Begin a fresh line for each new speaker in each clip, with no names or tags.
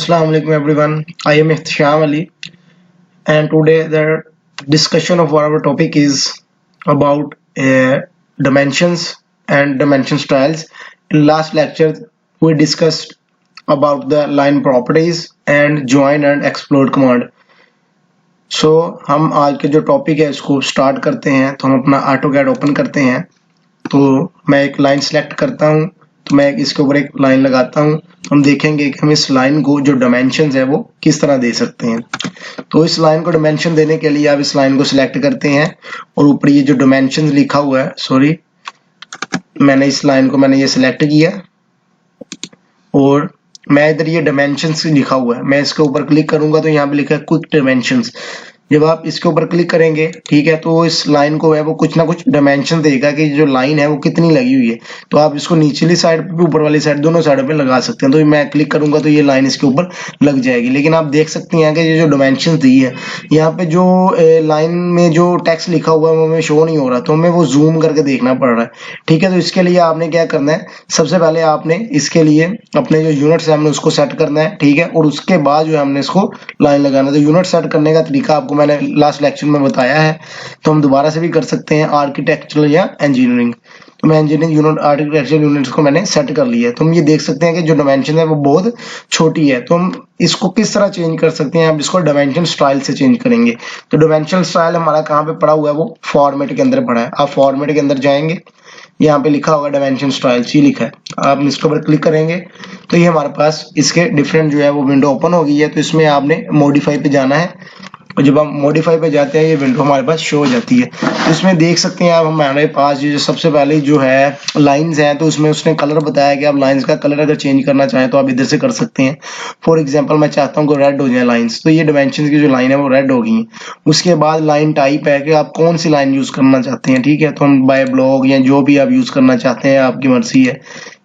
Assalamu alaikum everyone. I am Ihtiam Ali, and today the discussion of our topic is about dimensions and dimension styles. In last lecture we discussed about the line properties and join and explode command. So हम आज के जो topic है इसको start करते हैं। तो हम अपना AutoCAD ओपन करते हैं। तो मैं एक लाइन सेलेक्ट करता हूँ, तो मैं इसके ऊपर एक लाइन लगाता हूँ। हम देखेंगे कि हम इस लाइन को जो डायमेंशंस है वो किस तरह दे सकते हैं। तो इस लाइन को डायमेंशन देने के लिए आप इस लाइन को सिलेक्ट करते हैं और ऊपर ये जो डायमेंशंस लिखा हुआ है, सॉरी मैंने इस लाइन को ये सिलेक्ट किया और मैं इधर ये डायमेंशंस लिखा हुआ है, मैं इसके ऊपर क्लिक करूंगा तो यहाँ पे लिखा है क्विक डायमेंशंस। जब आप इसके ऊपर क्लिक करेंगे, ठीक है, तो इस लाइन को है वो कुछ ना कुछ डायमेंशन देगा कि जो लाइन है वो कितनी लगी हुई है। तो आप इसको निचली साइड पे ऊपर वाली साइड दोनों साइड पे लगा सकते हैं। तो मैं क्लिक करूंगा तो ये लाइन इसके ऊपर लग जाएगी। लेकिन आप देख सकते हैं कि ये जो डायमेंशन दी है यहाँ पे जो लाइन में जो टेक्स्ट लिखा हुआ है वो हमें शो नहीं हो रहा, तो हमें वो जूम करके देखना पड़ रहा है। ठीक है, तो इसके लिए आपने क्या करना है, सबसे पहले आपने इसके लिए अपने जो यूनिट्स है हमने उसको सेट करना है। ठीक है, और उसके बाद जो है हमने इसको लाइन लगाना है। तो यूनिट सेट करने का तरीका आपको मैंने लास्ट लेक्चर में बताया है, तो हम दोबारा से भी कर सकते हैं, आर्किटेक्चरल या इंजीनियरिंग। तो मैं इंजीनियरिंग यूनिट आर्किटेक्चरल यूनिट्स को मैंने सेट कर लिया है। तो हम ये देख सकते हैं कि जो डायमेंशन है वो बहुत छोटी है। तो हम इसको किस तरह चेंज कर सकते हैं, हम इसको डायमेंशन स्टाइल से चेंज करेंगे। तो डायमेंशन स्टाइल हमारा कहाँ पे पड़ा हुआ है, वो फॉर्मेट के अंदर पड़ा है। आप फॉर्मेट के अंदर जाएंगे, यहाँ पे लिखा होगा डायमेंशन स्टाइल, सी लिखा है, आप इसके ऊपर क्लिक करेंगे तो ये हमारे पास इसके डिफरेंट जो है वो विंडो ओपन हो गई है। तो इसमें आपने मॉडिफाई पे जाना है और जब हम मॉडिफाई पे जाते हैं ये विंडो हमारे पास शो हो जाती है। तो इसमें देख सकते हैं आप हमारे पास जो सबसे पहले जो है लाइंस हैं, तो उसमें उसने कलर बताया कि आप लाइंस का कलर अगर चेंज करना चाहें तो आप इधर से कर सकते हैं। फॉर एग्जांपल मैं चाहता हूँ कि रेड हो जाए लाइंस, तो ये डायमेंशन की जो लाइन है वो रेड हो गई है। उसके बाद लाइन टाइप है कि आप कौन सी लाइन यूज करना चाहते हैं। ठीक है, तो हम बाय ब्लॉक या जो भी आप यूज करना चाहते हैं आपकी मर्जी है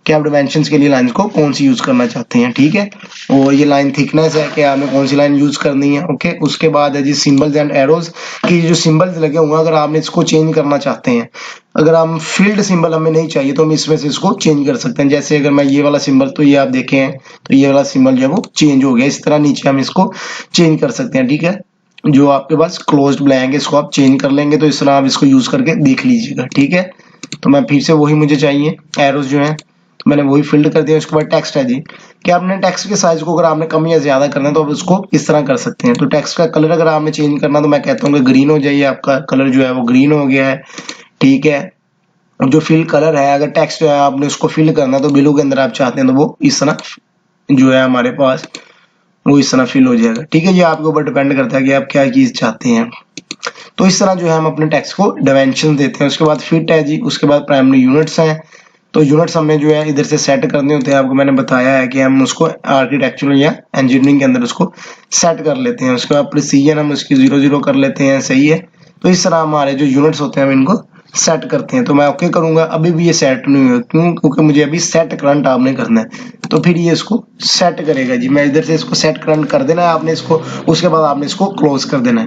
कि आप डायमेंशंस के लिए लाइंस को कौन सी यूज करना चाहते हैं। ठीक है, और ये लाइन थिकनेस है कि आपने कौन सी लाइन यूज करनी है। ओके, उसके बाद है जी सिंबल्स एंड एरोज कि जो सिंबल्स लगे हुए हैं अगर आपने इसको चेंज करना चाहते हैं, अगर हम फील्ड सिंबल हमें नहीं चाहिए तो हम इसमें से इसको चेंज कर सकते हैं। जैसे अगर मैं ये वाला सिंबल, तो ये आप देखें तो ये वाला सिंबल जो है वो चेंज हो गया। इस तरह नीचे हम इसको चेंज कर सकते हैं। ठीक है, जो आपके पास क्लोज्ड ब्लैंक है इसको आप चेंज कर लेंगे। तो इस तरह आप इसको यूज करके देख लीजिएगा। ठीक है, तो मैं फिर से वही मुझे चाहिए एरोज जो है, तो मैंने वही फिल्ड कर दिया। उसके बाद टेक्स्ट है जी कि आपने टेक्स्ट के साइज को अगर आपने कम या ज्यादा करना है तो आप उसको इस तरह कर सकते हैं। तो टेक्स्ट का कलर अगर आपने चेंज करना तो मैं कहता हूँ कि ग्रीन हो जाइए, आपका कलर जो है वो ग्रीन हो गया है। ठीक है, जो फिल कलर है अगर टेक्स्ट जो है आपने उसको फिल करना तो ब्लू के अंदर आप चाहते हैं तो वो इस तरह जो है हमारे पास वो इस तरह फिल हो जाएगा। ठीक है, ये आपके ऊपर डिपेंड करता है कि आप क्या चीज चाहते हैं। तो इस तरह जो है हम अपने टेक्स्ट को डायमेंशन देते हैं। उसके बाद फिट है जी, उसके बाद प्राइमरी यूनिट्स हैं। तो यूनिट्स हमें जो है इधर से सेट करने होते हैं। आपको मैंने बताया है कि हम उसको आर्किटेक्चरल या इंजीनियरिंग के अंदर उसको सेट कर लेते हैं। उसके बाद प्रिसीजन हम उसकी 0 कर लेते हैं। सही है, तो इस तरह हमारे जो यूनिट्स होते हैं हम इनको सेट करते हैं। तो मैं ओके करूंगा, अभी भी ये सेट नहीं हुआ, क्यों? क्योंकि मुझे अभी सेट करंट आपने करना है, तो फिर ये इसको सेट करेगा जी। मैं इधर से इसको सेट करंट कर देना है आपने इसको, उसके बाद आपने इसको क्लोज कर देना है।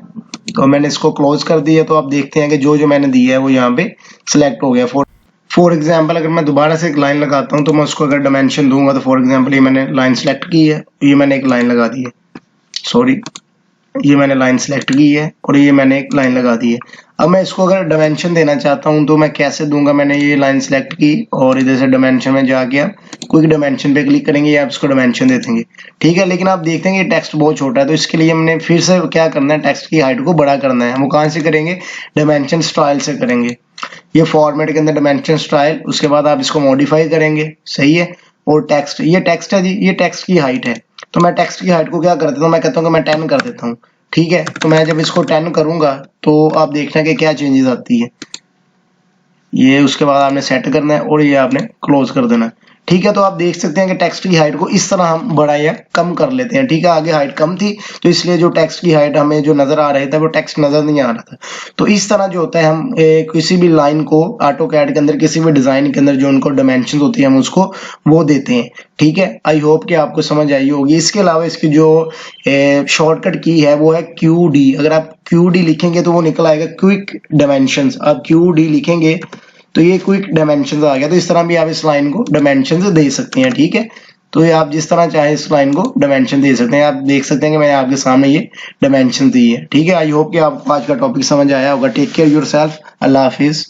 तो मैंने इसको क्लोज कर दिया, तो आप देखते हैं कि जो जो मैंने दिया है वो यहाँ पे सिलेक्ट हो गया। फॉर एग्जाम्पल अगर मैं दोबारा से एक लाइन लगाता हूँ तो मैं उसको अगर डायमेंशन दूंगा तो फॉर एग्जाम्पल ये मैंने लाइन सेलेक्ट की है, ये मैंने एक लाइन लगा दी है, सॉरी ये मैंने लाइन सेलेक्ट की है और ये मैंने एक लाइन लगा दी है। अब मैं इसको अगर डायमेंशन देना चाहता हूं तो मैं कैसे दूंगा, मैंने ये लाइन सेलेक्ट की और इधर से डायमेंशन में जाके आप क्विक डायमेंशन पे क्लिक करेंगे या आप इसको डायमेंशन दे देंगे। ठीक है, लेकिन आप देखते हैं ये टेक्स्ट बहुत छोटा है, तो इसके लिए हमने फिर से क्या करना है, टेक्स्ट की हाइट को बड़ा करना है। हम कहां से करेंगे, डायमेंशन स्टाइल से करेंगे। ये फॉर्मेट के अंदर डायमेंशन स्टाइल, उसके बाद आप इसको मॉडिफाई करेंगे। सही है, और टेक्स्ट, ये टेक्स्ट है जी, ये टेक्स्ट की हाइट है। तो मैं टेक्स्ट की हाइट को क्या कर देता हूँ, मैं कहता हूँ कि मैं 10 कर देता हूँ। ठीक है, तो मैं जब इसको 10 करूंगा तो आप देखना कि क्या चेंजेस आती है। ये उसके बाद आपने सेट करना है और ये आपने क्लोज कर देना है। ठीक है, तो आप देख सकते हैं कि टेक्स्ट की हाइट को इस तरह हम बड़ा या कम कर लेते हैं। ठीक है, आगे हाइट कम थी तो इसलिए जो टेक्स्ट की हाइट हमें जो नजर आ रही था वो टेक्स्ट नजर नहीं आ रहा था। तो इस तरह जो होता है हम किसी भी लाइन को AutoCAD के अंदर किसी भी डिजाइन के अंदर जो उनको डायमेंशन होती है हम उसको वो देते हैं। ठीक है, आई होप कि आपको समझ आई होगी। इसके अलावा इसकी जो शॉर्टकट की है वो है QD। अगर आप QD लिखेंगे तो वो निकल आएगा क्विक डायमेंशंस। आप QD लिखेंगे तो ये क्विक डायमेंशंस आ गया। तो इस तरह भी आप इस लाइन को डायमेंशंस दे सकते हैं। ठीक है, तो ये आप जिस तरह चाहे इस लाइन को डायमेंशन दे सकते हैं। आप देख सकते हैं कि मैंने आपके सामने ये डायमेंशन दी है। ठीक है, आई होप कि आपको आज का टॉपिक समझ आया होगा। टेक केयर योरसेल्फ, अल्लाह हाफिज।